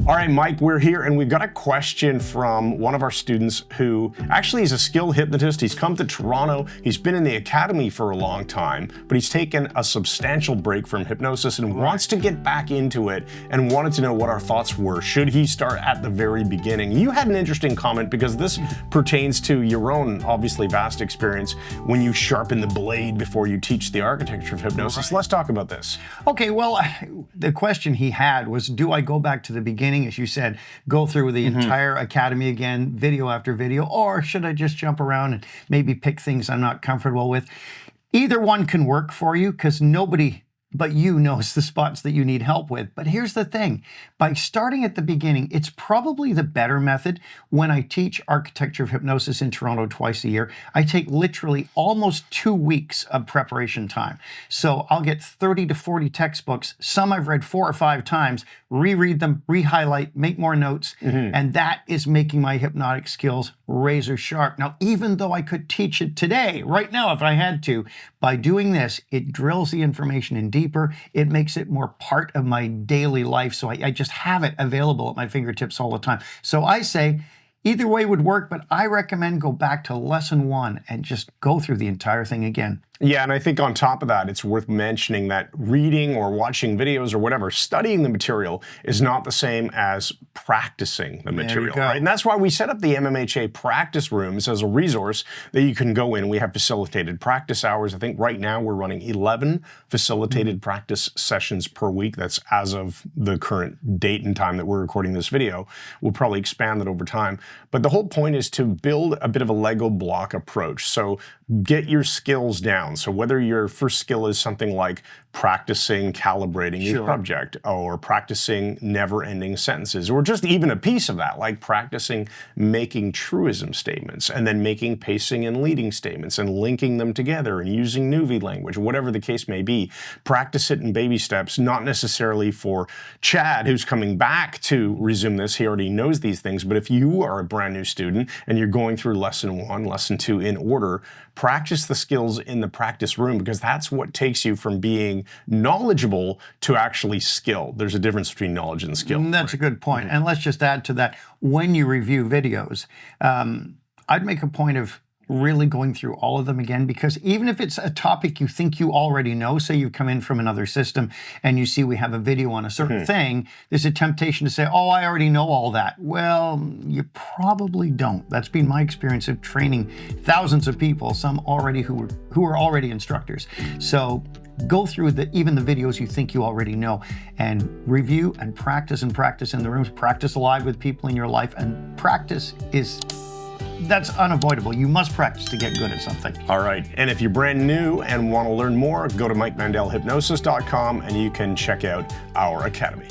All right, Mike, we're here and we've got a question from one of our students who actually is a skilled hypnotist. He's come to Toronto. He's been in the academy for a long time, but he's taken a substantial break from hypnosis and wants to get back into it and wanted to know what our thoughts were. Should he start at the very beginning? You had an interesting comment because this pertains to your own, obviously, vast experience when you sharpen the blade before you teach the architecture of hypnosis. Let's talk about this. Okay, well, the question he had was, do I go back to the beginning, as you said, go through the entire academy again, video after video, or should I just jump around and maybe pick things I'm not comfortable with? Either one can work for you because nobody but you knows the spots that you need help with. But here's the thing, by starting at the beginning, it's probably the better method. When I teach architecture of hypnosis in Toronto twice a year, I take literally almost 2 weeks of preparation time. So I'll get 30 to 40 textbooks, some I've read 4 or 5 times, reread them, re-highlight, make more notes, and that is making my hypnotic skills razor sharp. Now, even though I could teach it today, right now, if I had to, by doing this, it drills the information in deeper, it makes it more part of my daily life, so I just have it available at my fingertips all the time. So I say, either way would work, but I recommend go back to lesson 1 and just go through the entire thing again. Yeah, and I think on top of that, it's worth mentioning that reading or watching videos or whatever, studying the material is not the same as practicing the material, right? And that's why we set up the MMHA practice rooms as a resource that you can go in. We have facilitated practice hours. I think right now we're running 11 facilitated practice sessions per week. That's as of the current date and time that we're recording this video. We'll probably expand that over time. But the whole point is to build a bit of a Lego block approach. So get your skills down. So whether your first skill is something like practicing calibrating your subject, or practicing never-ending sentences, or just even a piece of that, like practicing making truism statements, and then making pacing and leading statements, and linking them together, and using Nuvi language, whatever the case may be. Practice it in baby steps, not necessarily for Chad, who's coming back to resume this. He already knows these things, but if you are a brand new student and you're going through lesson 1, lesson 2 in order, practice the skills in the practice room, because that's what takes you from being knowledgeable to actually skilled. There's a difference between knowledge and skill. That's a good point. And let's just add to that, when you review videos, I'd make a point of really going through all of them again, because even if it's a topic you think you already know, say you come in from another system and you see we have a video on a certain thing, there's a temptation to say, oh, I already know all that. Well, you probably don't. That's been my experience of training thousands of people, some already who are already instructors. So go through even the videos you think you already know and review and practice in the rooms, practice live with people in your life, and practice that's unavoidable. You must practice to get good at something. All right. And if you're brand new and want to learn more, go to MikeMandelHypnosis.com and you can check out our academy.